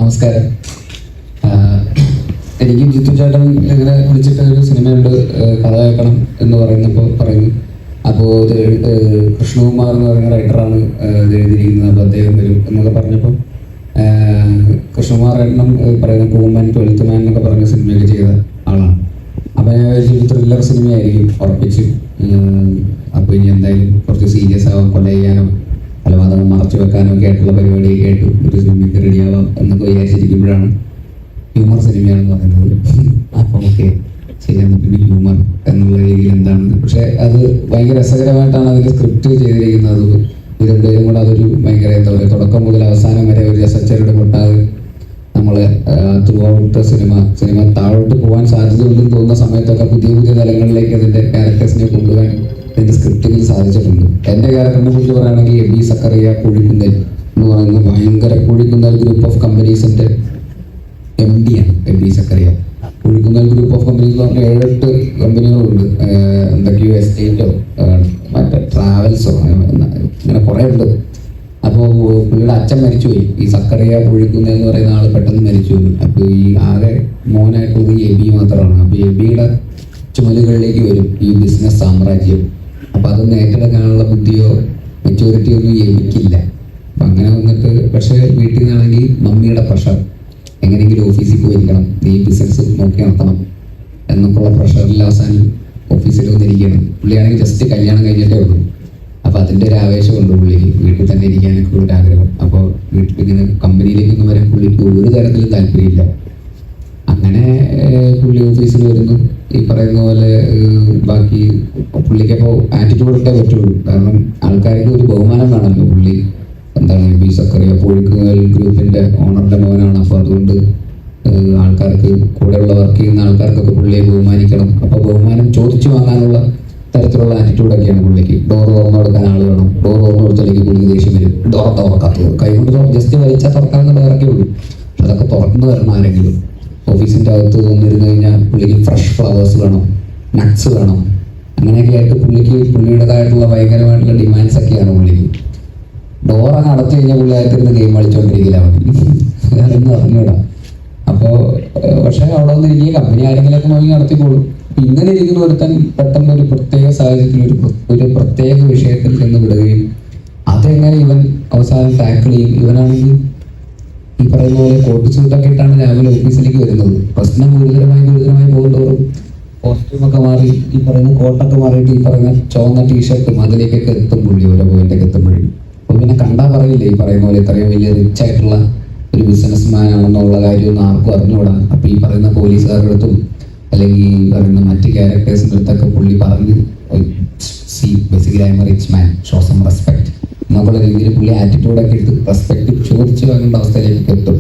നമസ്കാരം. എനിക്ക് ജിത്തു ചേട്ടൻ ഇങ്ങനെ വിളിച്ചിട്ട് ഒരു സിനിമയുണ്ട്, കഥ കേൾക്കണം എന്ന് പറയുന്നപ്പോൾ പറഞ്ഞു. അപ്പോൾ ഇത് കൃഷ്ണകുമാർ എന്ന് പറയുന്ന റൈറ്ററാണ് ഇത് എഴുതിയിരിക്കുന്നത്, അപ്പോൾ അദ്ദേഹം വരും എന്നൊക്കെ പറഞ്ഞപ്പോൾ കൃഷ്ണകുമാർ ഏട്ടനും പറയുന്ന കൂമൻ 12th മാൻ എന്നൊക്കെ പറഞ്ഞ സിനിമയൊക്കെ ചെയ്ത ആളാണ്. അപ്പോൾ ഞാൻ ഒരു ത്രില്ലർ സിനിമയായിരിക്കും ഉറപ്പിച്ചു. അപ്പോൾ ഇനി എന്തായാലും കുറച്ച് സീരിയസ് ആവാം, കൊല ചെയ്യാനോ കൊലപാതകം മറച്ചു വെക്കാനോ ഒക്കെ ആയിട്ടുള്ള പരിപാടിയൊക്കെ ആയിട്ട് ഒരു സിനിമയ്ക്ക് റെഡിയാവാം എന്നൊക്കെ വിചാരിച്ചിരിക്കുമ്പോഴാണ് ഹ്യൂമർ സിനിമയാണെന്ന് പറയുന്നത്. അപ്പോൾ ഓക്കെ ശരി, എന്നാൽ പിന്നെ ഹ്യൂമർ എന്നുള്ള രീതിയിൽ എന്താണെന്ന്. പക്ഷെ അത് ഭയങ്കര രസകരമായിട്ടാണ് അതിൻ്റെ സ്ക്രിപ്റ്റ് ചെയ്തിരിക്കുന്നത്. ഇത് രണ്ടുപേരും കൂടെ അതൊരു ഭയങ്കര എന്താ പറയുക, തുടക്കം മുതൽ അവസാനം വരെ ഒരു രസച്ചരട് പൊട്ടാതെ നമ്മളെ ത്രൂ ഔട്ട് സിനിമ താഴോട്ട് പോകാൻ സാധ്യതയുണ്ടെന്ന് തോന്നുന്ന സമയത്തൊക്കെ പുതിയ പുതിയ തലങ്ങളിലേക്ക് അതിൻ്റെ ക്യാരക്ടേഴ്സിനെ കൊണ്ടുപോകാൻ ഇതിൻ്റെ സ്ക്രിപ്റ്റിങ്ങിൽ സാധിച്ചിട്ടുണ്ട്. എൻ്റെ ക്യാരക്ടറിനെ കുറിച്ച് പറയുകയാണെങ്കിൽ എബി സക്കറിയ കുഴിക്കുന്നൽ എന്ന് പറയുന്ന ഭയങ്കര കുഴിക്കുന്നൽ ഗ്രൂപ്പ് ഓഫ് കമ്പനീസിൻ്റെ MD ആണ് Eby Zachariah. Kuzhikkunnel group of companies എന്ന് പറഞ്ഞാൽ 7-8 കമ്പനികളുണ്ട്. എന്തൊക്കെയോ എസ്റ്റേറ്റോ മറ്റേ ട്രാവൽസോ ഇങ്ങനെ കുറേ ഉണ്ട്. അപ്പോൾ പുള്ളിയുടെ അച്ഛൻ മരിച്ചുപോയി. ഈ സക്കറിയ കുഴിക്കുന്ന എന്ന് പറയുന്ന ആൾ പെട്ടെന്ന് മരിച്ചുപോയി. അപ്പോൾ ഈ ആകെ മോനായിട്ടുള്ളത് എബി മാത്രമാണ്. അപ്പോൾ എബിയുടെ ചുമലുകളിലേക്ക് വരും ഈ ബിസിനസ് സാമ്രാജ്യം. അപ്പം അതൊന്നും ഏറ്റെടുക്കാനുള്ള ബുദ്ധിയോ മെച്യൂരിറ്റിയോ ഒന്നും എബിക്കില്ല. അപ്പം അങ്ങനെ വന്നിട്ട് പക്ഷേ വീട്ടിൽ നിന്നാണെങ്കിൽ മമ്മിയുടെ പ്രഷർ, എങ്ങനെയെങ്കിലും ഓഫീസിൽ പോയിരിക്കണം, നീ ബിസിനസ് നോക്കി നടത്തണം എന്നൊക്കെയുള്ള പ്രഷറിൽ അവസാനം ഓഫീസിൽ വന്നിരിക്കുകയാണ്. പുള്ളിയാണെങ്കിൽ ജസ്റ്റ് കല്യാണം കഴിഞ്ഞിട്ടേ ഉള്ളൂ. അപ്പോൾ അതിൻ്റെ ഒരു ആവേശമുണ്ട് പുള്ളിക്ക്, വീട്ടിൽ തന്നെ ഇരിക്കാനൊക്കെ ഒരു ആഗ്രഹം. അപ്പോൾ വീട്ടിൽ ഇങ്ങനെ കമ്പനിയിലേക്കൊന്നും വരാൻ പുള്ളിക്ക് ഒരു തരത്തിലും താല്പര്യമില്ല. അങ്ങനെ പുള്ളി ഓഫീസിൽ വരുന്നു. ഈ പറയുന്ന പോലെ ബാക്കി പുള്ളിക്കപ്പോൾ ആറ്റിറ്റ്യൂഡ് ഇട്ടേ പറ്റുള്ളൂ. കാരണം ആൾക്കാർക്ക് ഒരു ബഹുമാനം വേണമല്ലോ. പുള്ളി എന്താണ് എബി സക്കറിയ പൊഴിക്കുങ്ങൽ ഗ്രൂപ്പിൻ്റെ ഓണറിൻ്റെ മോനാണ്. അപ്പോൾ അതുകൊണ്ട് ആൾക്കാർക്ക് കൂടെയുള്ള വർക്ക് ചെയ്യുന്ന ആൾക്കാർക്കൊക്കെ പുള്ളിയെ ബഹുമാനിക്കണം. അപ്പോൾ ബഹുമാനം ചോദിച്ചു വാങ്ങാനുള്ള തരത്തിലുള്ള ആറ്റിറ്റ്യൂഡൊക്കെയാണ് പുള്ളിക്ക്. ഡോർ തുറന്നു കൊടുക്കാൻ ആൾ വേണം. ഡോർ തുറന്നു കൊടുത്തില്ലെങ്കിൽ പുള്ളിക്ക് ദേഷ്യം വരും. ഡോർ തുറക്കാത്തത് കൈകൊണ്ട് ജസ്റ്റ് വലിച്ചാൽ തുറക്കാമെന്ന് ഡോറൊക്കെ ഉള്ളൂ. അതൊക്കെ തുറന്നു തരണം ആരെങ്കിലും. ഓഫീസിൻ്റെ അകത്ത് വന്നിരുന്നു കഴിഞ്ഞാൽ പുള്ളിക്ക് ഫ്രഷ് ഫ്ലവേഴ്സ് വേണം, നട്ട്സ് വേണം. അങ്ങനെയൊക്കെ ആയിട്ട് പുള്ളിയുടേതായിട്ടുള്ള ഭയങ്കരമായിട്ടുള്ള ഡിമാൻഡ്സ് ഒക്കെയാണ് പുള്ളിക്ക്. ഡോറങ്ങ് അടച്ചു കഴിഞ്ഞാൽ പുള്ളി അകത്തിരുന്ന് ഗെയിം കളിച്ചുകൊണ്ടിരിക്കില്ല അതൊന്നും അറിഞ്ഞൂടാ. അപ്പോൾ പക്ഷേ അവിടെ വന്നിരിക്കുക കമ്പനി ആരെങ്കിലുമൊക്കെ നോക്കി നടത്തിക്കോളും. ഇങ്ങനെ ഇരിക്കുന്ന ഒരുത്തൻ പെട്ടെന്ന് ഒരു പ്രത്യേക സാഹചര്യത്തിൽ ഒരു പ്രത്യേക വിഷയത്തിൽ ചെന്ന് വിടുകയും അതെങ്ങനെ ഇവൻ അവസാനം ടാക്കിൾ ചെയ്യും. ഇവനാണെങ്കിൽ ഈ പറയുന്ന പോലെ കോട്ട് സൂട്ടൊക്കെ ഇട്ടാണ് രാവിലെ ഓഫീസിലേക്ക് വരുന്നത്. പ്രശ്നം ഗുരുതരമായി പോകുന്നതോറും കോസ്റ്റ്യൂമൊക്കെ മാറി ഈ പറയുന്ന കോട്ടൊക്കെ മാറിയിട്ട് ഈ പറയുന്ന ചുവന്ന ടീഷർട്ടും അതിലേക്കൊക്കെ എത്തും പുള്ളി ഓരോ പോയിന്റൊക്കെ എത്തുമ്പോഴും. അപ്പോൾ പിന്നെ കണ്ടാൽ പറയില്ലേ ഈ പറയുന്ന പോലെ ഇത്രയും വലിയ റിച്ച് ആയിട്ടുള്ള ഒരു ബിസിനസ് മാൻ ആണെന്നുള്ള കാര്യമൊന്നും ആർക്കും അറിഞ്ഞുകൂടാ. അപ്പോൾ ഈ പറയുന്ന പോലീസുകാരുടെ അടുത്തും അല്ലെങ്കിൽ ഈ പറയുന്ന മറ്റ് ക്യാരക്ടേഴ്സിൻ്റെ അടുത്തൊക്കെ പുള്ളി പറഞ്ഞ് basically I am a rich man, show some respect എന്നുള്ള രീതിയിൽ പുള്ളി ആറ്റിറ്റ്യൂഡൊക്കെ ഇട്ട് റെസ്പെക്ട് ചോദിച്ചു വാങ്ങേണ്ട അവസ്ഥയിലേക്ക് എത്തും.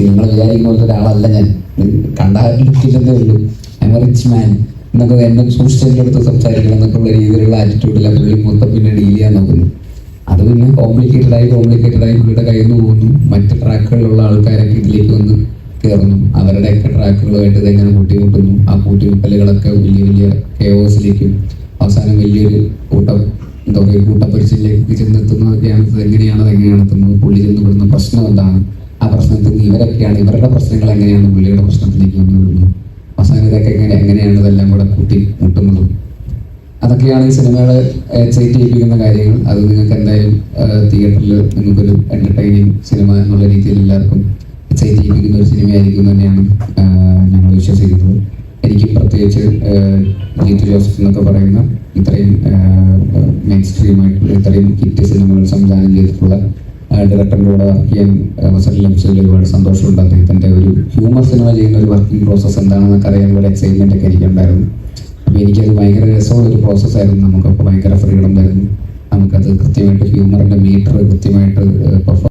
നിങ്ങൾ വിചാരിക്കുന്ന പോലത്തെ ഒരാളല്ല ഞാൻ, കണ്ടാലില്ലെന്നേ ഉള്ളൂ, ഐ എം എ റിച്ച് മാൻ എന്നൊക്കെ എന്നെ സൂക്ഷിച്ചതിൻ്റെ അടുത്ത് സംസാരിക്കണം എന്നൊക്കെയുള്ള രീതിയിലുള്ള ആറ്റിറ്റ്യൂഡിലാണ് പുള്ളി മൊത്തം പിന്നെ ഡീൽ ചെയ്യാൻ നോക്കുന്നു. അത് പിന്നെ കോംപ്ലിക്കേറ്റഡായി പുള്ളിയുടെ കയ്യിൽ നിന്ന് പോകുന്നു. മറ്റ് ട്രാക്കുകളിലുള്ള ആൾക്കാരൊക്കെ ഇതിലേക്ക് വന്ന് കയറുന്നു. അവരുടെയൊക്കെ ട്രാക്കുകളുമായിട്ട് ഇതെങ്ങനെ കൂട്ടിമുട്ടുന്നു. ആ കൂട്ടിമുട്ടലുകളൊക്കെ വലിയ വലിയ കെയോസിലേക്കും അവസാനം വലിയൊരു എന്താ പറയുക കൂട്ടപ്പരിച്ചിലേക്ക് ചെന്നെത്തുന്നതൊക്കെയാണ്. എങ്ങനെയാണ് എത്തുന്നത്, പുള്ളി ചെന്നുവിടുന്ന പ്രശ്നം എന്താണ്, ആ പ്രശ്നത്തിൽ നിന്ന് ഇവരുടെ പ്രശ്നങ്ങൾ എങ്ങനെയാണ് പുള്ളിയുടെ പ്രശ്നത്തിലേക്ക് വന്നുവിടുന്നത്, അവസാനം ഇതൊക്കെ എങ്ങനെയാണ് ഇതെല്ലാം കൂടെ കൂട്ടി മുട്ടുന്നതും. അതൊക്കെയാണ് ഈ സിനിമകളെ എക്സൈറ്റ് ചെയ്യിപ്പിക്കുന്ന കാര്യങ്ങൾ. അത് നിങ്ങൾക്ക് എന്തായാലും തിയേറ്ററിൽ നിങ്ങൾക്കൊരു എൻ്റർടൈനിങ് സിനിമ എന്നുള്ള രീതിയിൽ എല്ലാവർക്കും എക്സൈറ്റ് ചെയ്യിപ്പിക്കുന്ന ഒരു സിനിമയായിരിക്കും തന്നെയാണ് ഞങ്ങൾ വിശ്വസിക്കുന്നത്. എനിക്ക് പ്രത്യേകിച്ച് ജീത്തു ജോസഫ് എന്നൊക്കെ പറയുന്ന ഇത്രയും മെയിൻ സ്ട്രീമായിട്ടുള്ള ഇത്രയും ഹിറ്റ് സിനിമകൾ സംവിധാനം ചെയ്തിട്ടുള്ള ഡയറക്ടറിൻ്റെ കൂടെ വർക്ക് ചെയ്യാൻ അവസരം ലഭിച്ചതിൽ ഒരുപാട് സന്തോഷമുണ്ട്. അദ്ദേഹത്തിൻ്റെ ഒരു ഹ്യൂമർ സിനിമ ചെയ്യുന്ന ഒരു വർക്കിംഗ് പ്രോസസ്സ് എന്താണെന്നൊക്കെ അറിയാൻ ഒരു എക്സൈറ്റ്മെൻ്റ് ഒക്കെ എനിക്കുണ്ടായിരുന്നു. അപ്പോൾ എനിക്കത് ഭയങ്കര രസമുള്ളൊരു പ്രോസസ്സായിരുന്നു. നമുക്കപ്പോൾ ഭയങ്കര ഫ്രീഡം തരുന്നു. നമുക്കത് കൃത്യമായിട്ട് ഹ്യൂമറിൻ്റെ മീറ്റർ കൃത്യമായിട്ട് പെർഫോം